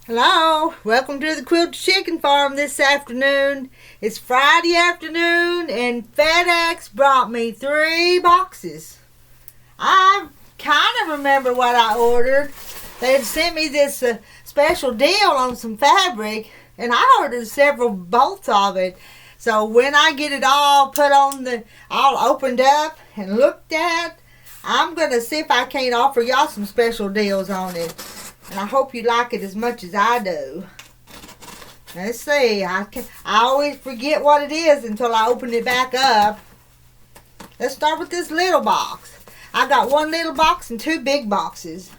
Hello, welcome to the Quilted Chicken Farm this afternoon. It's Friday afternoon and FedEx brought me 3 boxes. I kind of remember what I ordered. They had sent me this special deal on some fabric and I ordered several bolts of it. So when I get it all put on all opened up and looked at, I'm going to see if I can't offer y'all some special deals on it. And I hope you like it as much as I do. Let's see. I always forget what it is until I open it back up. Let's start with this little box. I got 1 little box and 2 big boxes.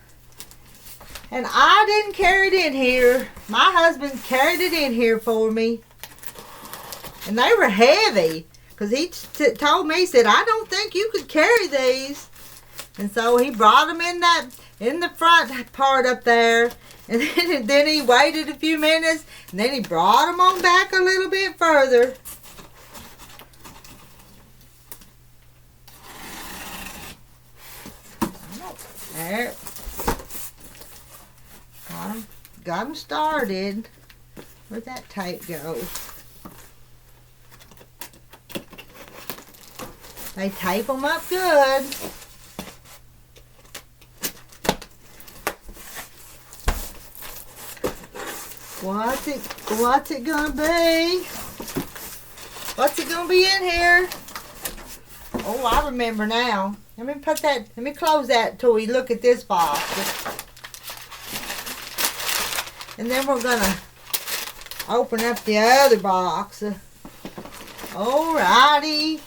And I didn't carry it in here. My husband carried it in here for me. And they were heavy. Because he told me, he said, I don't think you could carry these. And so he brought them in the front part up there, and then he waited a few minutes, and then he brought them on back a little bit further. There. Got them started. Where'd that tape go? They tape them up good. What's it gonna be? What's it gonna be in here? Oh, I remember now. Let me close that until we look at this box. And then we're gonna open up the other box. Alrighty.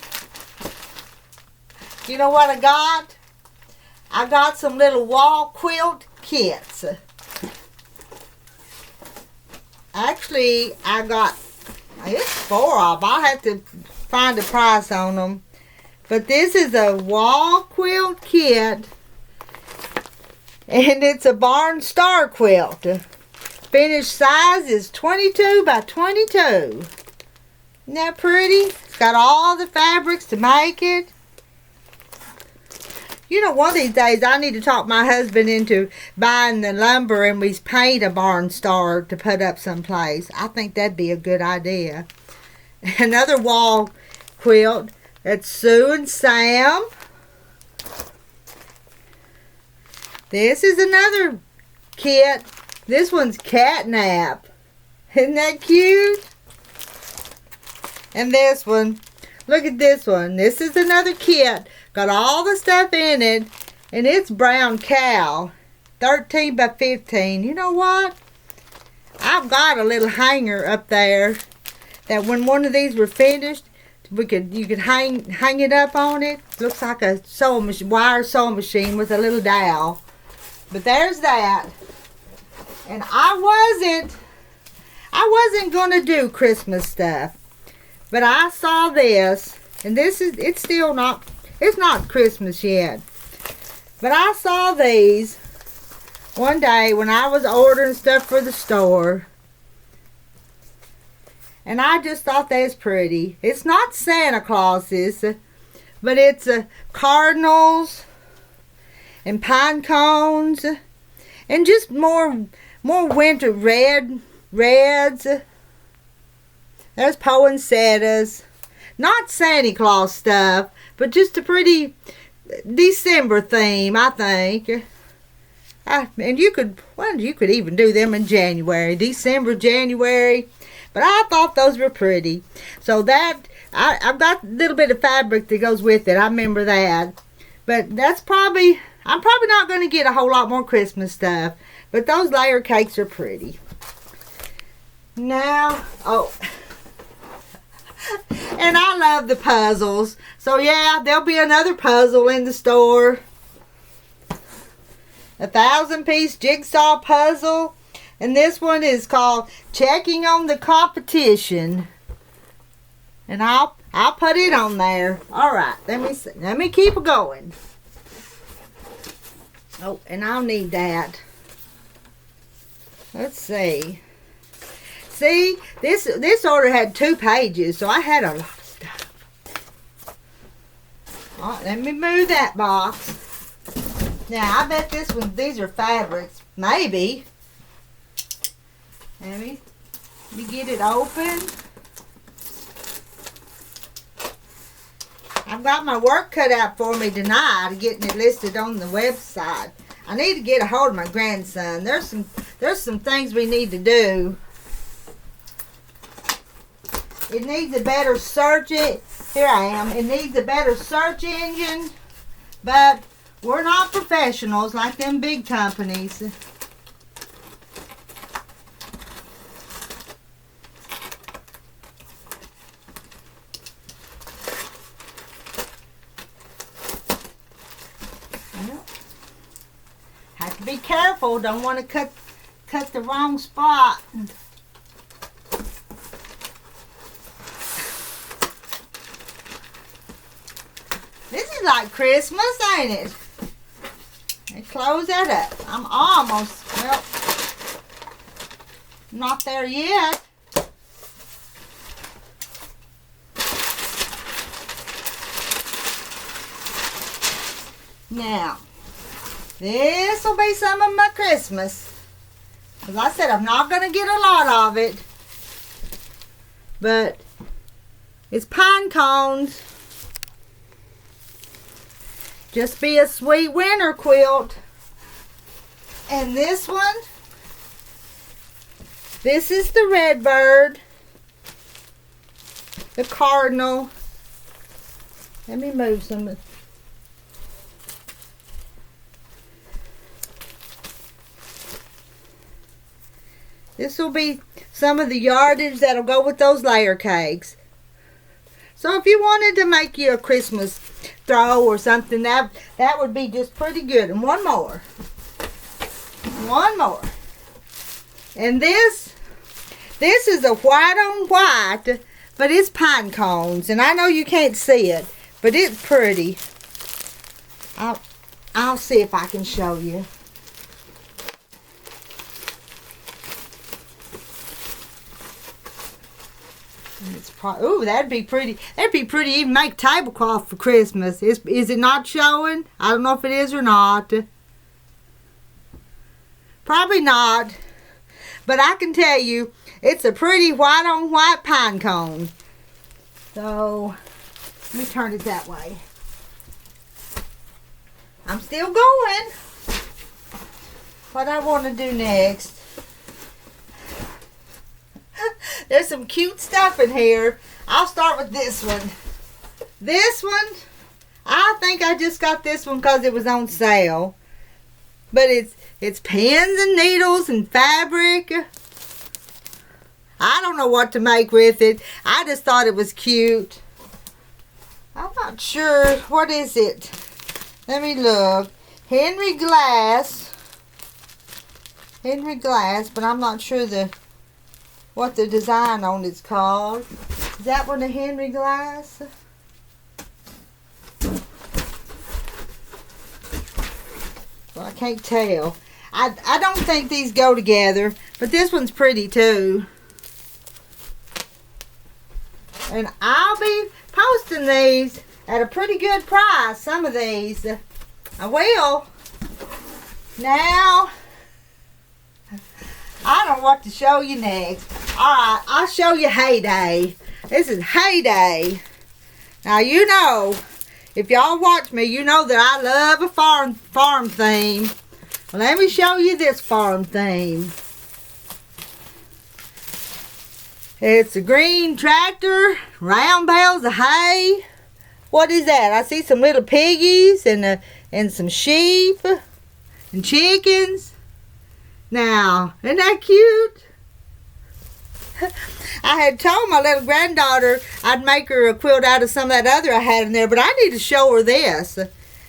You know what I got? I got some little wall quilt kits. Actually, it's 4 of them. I'll have to find a price on them. But this is a wall quilt kit. And it's a barn star quilt. Finished size is 22 by 22. Isn't that pretty? It's got all the fabrics to make it. You know, one of these days I need to talk my husband into buying the lumber and we paint a barn star to put up someplace. I think that'd be a good idea. Another wall quilt. That's Sue and Sam. This is another kit. This one's catnap. Isn't that cute? And this one. Look at this one. This is another kit. Got all the stuff in it. And it's brown cow. 13 by 15. You know what? I've got a little hanger up there. That when one of these were finished, you could hang it up on it. Looks like a wire sewing machine with a little dowel. But there's that. And I wasn't gonna do Christmas stuff. But I saw this, and it's not Christmas yet. But I saw these one day when I was ordering stuff for the store. And I just thought they was pretty. It's not Santa Claus's, but it's cardinals and pine cones and just more winter reds. There's poinsettias. Not Santa Claus stuff, but just a pretty December theme, I think. And you could even do them in January. December, January. But I thought those were pretty. So I've got a little bit of fabric that goes with it. I remember that. But I'm probably not going to get a whole lot more Christmas stuff. But those layer cakes are pretty. Now, and I love the puzzles. So yeah, there'll be another puzzle in the store. A 1,000-piece jigsaw puzzle. And this one is called Checking on the Competition. And I'll put it on there. Alright, let me keep going. Oh, and I'll need that. Let's see. See, this order had 2 pages, so I had a lot of stuff. All right, let me move that box. Now, I bet these are fabrics. Maybe. Let me get it open. I've got my work cut out for me tonight, getting it listed on the website. I need to get a hold of my grandson. There's some things we need to do. It needs a better search. Here I am. It needs a better search engine, but we're not professionals like them big companies. Have to be careful. Don't want to cut the wrong spot. This is like Christmas, ain't it? And close that up. I'm almost, well, not there yet. Now, this will be some of my Christmas. As I said, I'm not going to get a lot of it. But it's pine cones. Just be a sweet winter quilt. And this one, this is the red bird, the cardinal. Let me move some. This will be some of the yardage that'll go with those layer cakes. So if you wanted to make you a Christmas throw or something, that would be just pretty good. And one more. One more. And this is a white on white, but it's pine cones. And I know you can't see it, but it's pretty. I'll see if I can show you. Ooh, that'd be pretty. That'd be pretty. Even make tablecloth for Christmas. Is it not showing? I don't know if it is or not. Probably not. But I can tell you, it's a pretty white on white pine cone. So, let me turn it that way. I'm still going. What I want to do next. There's some cute stuff in here. I'll start with this one. This one, I think I just got this one because it was on sale. But it's pins and needles and fabric. I don't know what to make with it. I just thought it was cute. I'm not sure. What is it? Let me look. Henry Glass, but I'm not sure what the design on it's called. Is that one a Henry Glass? Well, I can't tell. I don't think these go together, but this one's pretty too. And I'll be posting these at a pretty good price, some of these. I will. Now, I don't know what to show you next. Alright, I'll show you Heyday. This is Heyday. Now, you know, if y'all watch me, you know that I love a farm theme. Well, let me show you this farm theme. It's a green tractor, round bales of hay. What is that? I see some little piggies and some sheep and chickens. Now, isn't that cute? I had told my little granddaughter I'd make her a quilt out of some of that other I had in there, but I need to show her this.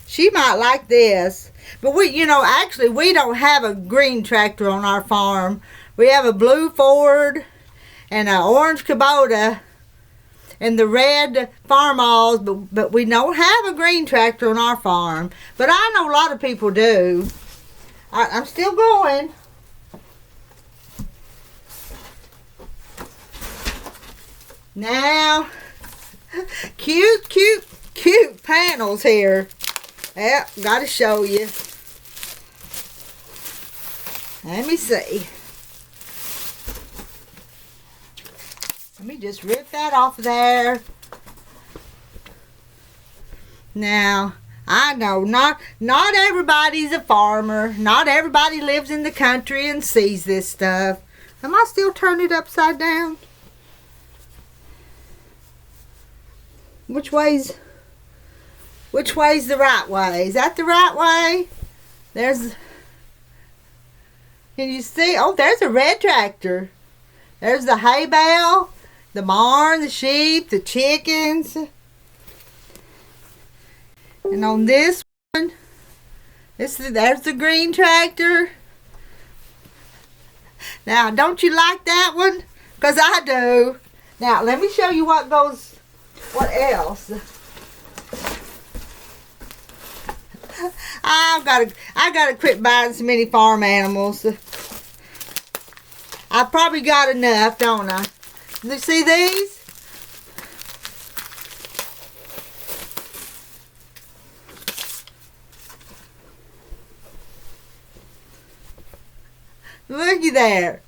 She might like this. But actually we don't have a green tractor on our farm. We have a blue Ford and an orange Kubota and the red Farmalls, but we don't have a green tractor on our farm. But I know a lot of people do. I'm still going. Now, cute panels here. Yep, gotta show you. Let me see. me just rip that off of there. Now, I know not everybody's a farmer. Not everybody lives in the country and sees this stuff. Am I still turning it upside down? Which way's the right way? Is that the right way? Can you see? Oh, there's a red tractor. There's the hay bale, the barn, the sheep, the chickens. And on this one, there's the green tractor. Now, don't you like that one? Because I do. Now, let me show you what else. I gotta quit buying so many farm animals. I probably got enough, don't I? You see these? Looky there.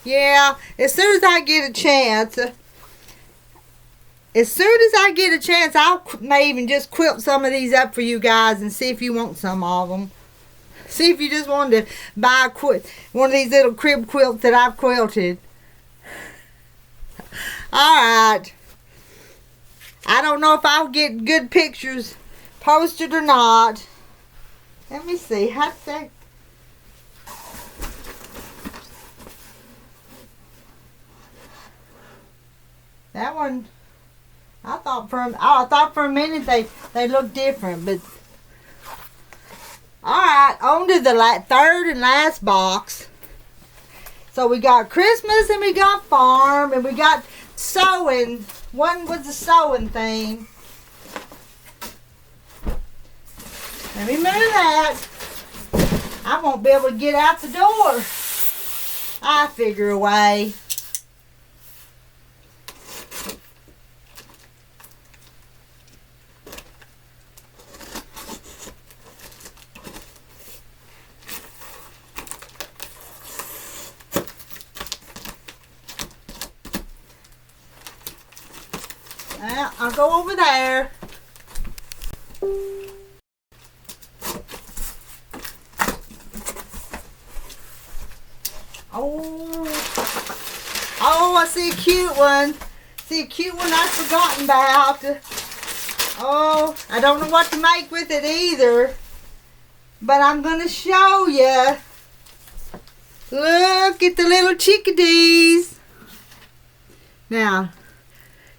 Yeah, as soon as I get a chance, I may even just quilt some of these up for you guys and see if you want some of them. See if you just wanted to buy one of these little crib quilts that I've quilted. Alright. I don't know if I'll get good pictures posted or not. Let me see. How's that? That one, I thought for a minute they looked different, but alright, on to the third and last box. So we got Christmas and we got farm and we got sewing. One was the sewing theme. Let me move that. I won't be able to get out the door. I figure a way. Well, I'll go over there. Oh, I see a cute one. See a cute one I've forgotten about. Oh, I don't know what to make with it either. But I'm going to show you. Look at the little chickadees. Now,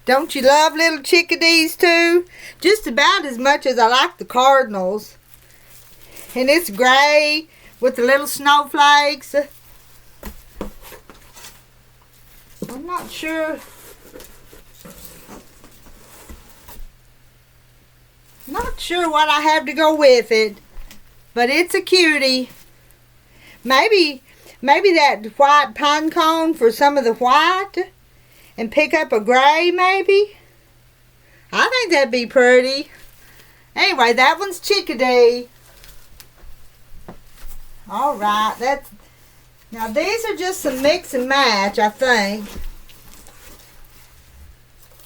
don't you love little chickadees too? Just about as much as I like the cardinals. And it's gray with the little snowflakes. I'm not sure. Not sure what I have to go with it. But it's a cutie. Maybe that white pine cone for some of the white. And pick up a gray, maybe? I think that'd be pretty. Anyway, that one's chickadee. Alright, now these are just some mix and match, I think.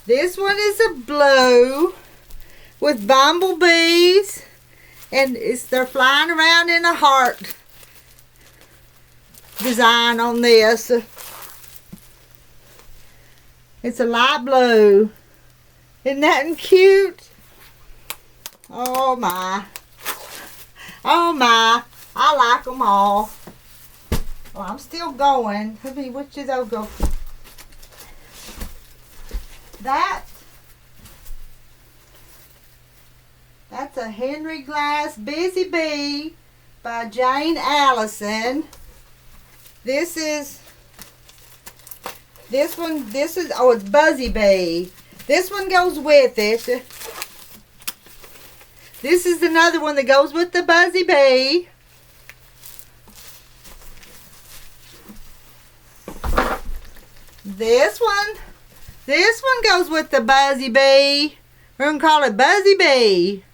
This one is a blue with bumblebees. And they're flying around in a heart design on this. It's a light blue. Isn't that cute? Oh my. Oh my. I like them all. Well, I'm still going. Let me, which of those go? That's a Henry Glass Busy Bee by Jane Allison. This one, oh, it's Buzzy Bee. This one goes with it. This is another one that goes with the Buzzy Bee. This one goes with the Buzzy Bee. We're going to call it Buzzy Bee.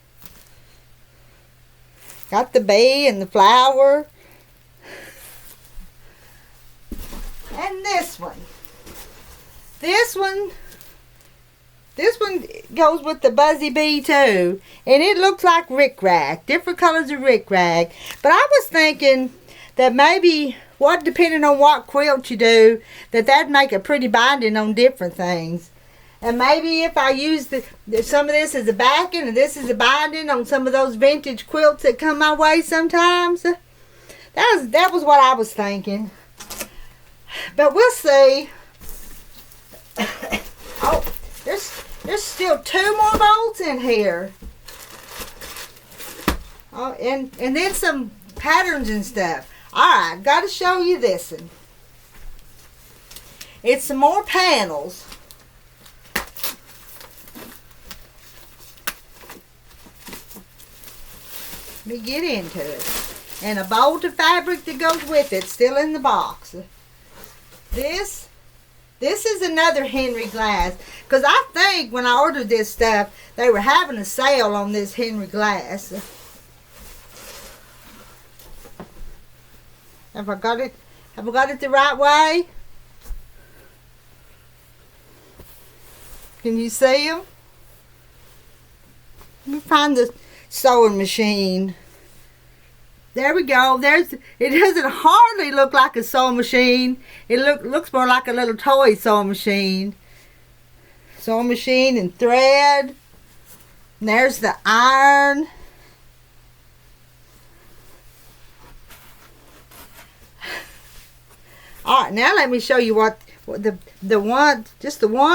Got the bee and the flower. And this one. This one goes with the Buzzy Bee too. And it looks like rickrack. Different colors of rickrack. But I was thinking that maybe, depending on what quilt you do, that'd make a pretty binding on different things. And maybe if I use some of this as a backing and this is a binding on some of those vintage quilts that come my way sometimes. That was what I was thinking. But we'll see. Oh, there's still 2 more bolts in here. Oh, and then some patterns and stuff. Alright, got to show you this one. It's some more panels. Let me get into it. And a bolt of fabric that goes with it, still in the box. This is another Henry glass. Because I think when I ordered this stuff, they were having a sale on this Henry glass. Have I got it the right way? Can you see them? Let me find the sewing machine. There we go. It doesn't hardly look like a sewing machine. It looks more like a little toy sewing machine. Sewing machine and thread. And there's the iron. All right, now let me show you what the one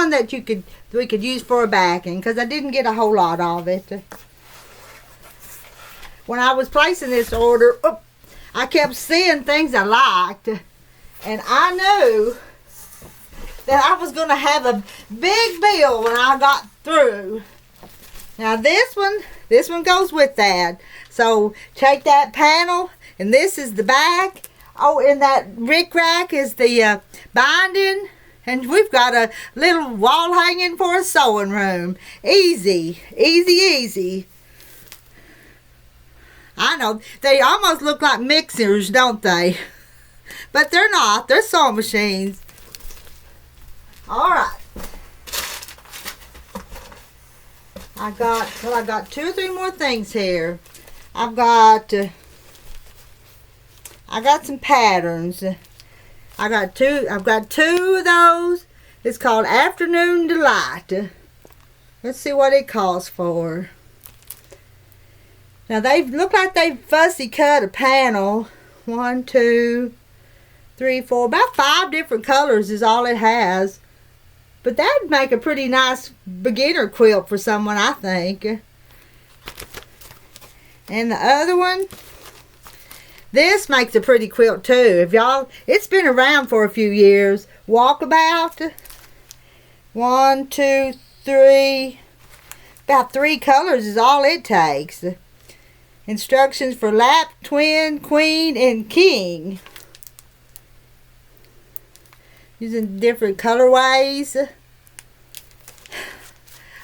that we could use for a backing, because I didn't get a whole lot of it. When I was placing this order, I kept seeing things I liked, and I knew that I was going to have a big bill when I got through. Now this one goes with that. So take that panel, and this is the back. Oh, and that rickrack is the binding, and we've got a little wall hanging for a sewing room. Easy, easy, easy. I know, they almost look like mixers, don't they? But they're not. They're sewing machines. Alright. I got 2 or 3 more things here. I've got some patterns. I've got 2 of those. It's called Afternoon Delight. Let's see what it calls for. Now they look like they fussy cut a panel. 1, 2, 3, 4, about 5 different colors is all it has. But that'd make a pretty nice beginner quilt for someone, I think. And the other one, this makes a pretty quilt too. It's been around for a few years. Walkabout. 1, 2, 3. About 3 colors is all it takes. Instructions for lap, twin, queen, and king. Using different colorways.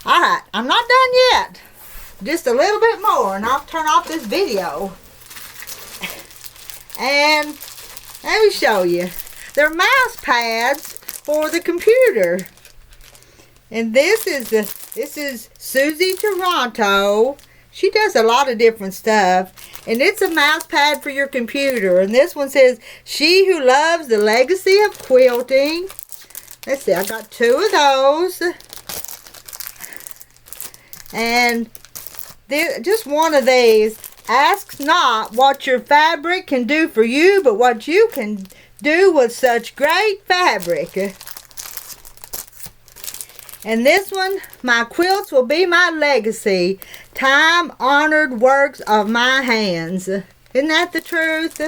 Alright, I'm not done yet. Just a little bit more and I'll turn off this video. And let me show you. They're mouse pads for the computer. And this is Susie Toronto. She does a lot of different stuff. And it's a mouse pad for your computer. And this one says, She Who Loves the Legacy of Quilting. Let's see, I got 2 of those. And just one of these. Ask not what your fabric can do for you, but what you can do with such great fabric. And this one, my quilts will be my legacy, time-honored works of my hands. Isn't that the truth?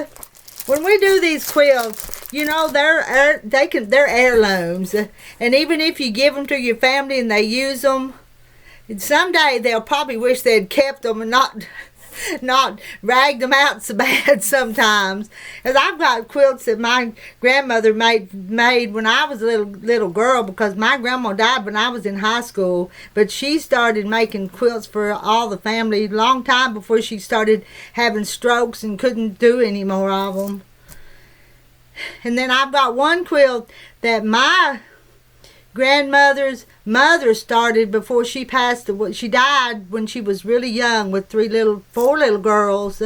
When we do these quilts, you know, they're heirlooms. And even if you give them to your family and they use them, someday they'll probably wish they'd kept them and not ragged them out so bad sometimes. As I've got quilts that my grandmother made when I was a little girl, because my grandma died when I was in high school, but she started making quilts for all the family a long time before she started having strokes and couldn't do any more of them. And then I've got one quilt that my grandmother's mother started before she passed away. She died when she was really young with four little girls.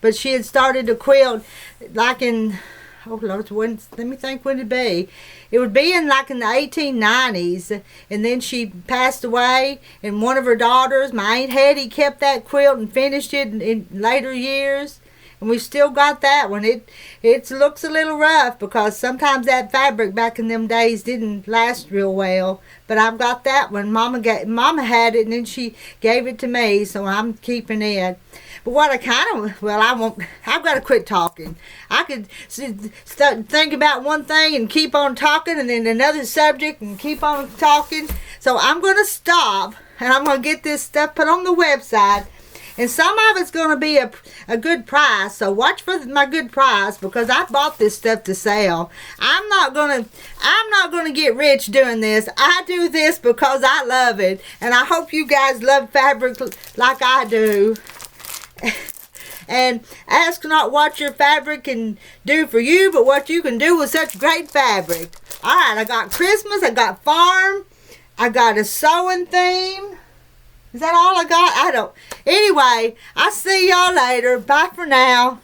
But she had started to quilt like in, oh Lord, let me think when it'd be. It would be in the 1890s, and then she passed away, and one of her daughters, my Aunt Hetty, kept that quilt and finished it in later years. And we've still got that one. It looks a little rough because sometimes that fabric back in them days didn't last real well. But I've got that one. Mama had it, and then she gave it to me, so I'm keeping it. But what I've got to quit talking. I could think about one thing and keep on talking, and then another subject and keep on talking. So I'm going to stop, and I'm going to get this stuff put on the website. And some of it's going to be a good price, so watch for my good price because I bought this stuff to sell. I'm not going to get rich doing this. I do this because I love it, and I hope you guys love fabric like I do. And ask not what your fabric can do for you, but what you can do with such great fabric. All right, I got Christmas, I got farm, I got a sewing theme. Is that all I got? I don't. Anyway, I'll see y'all later. Bye for now.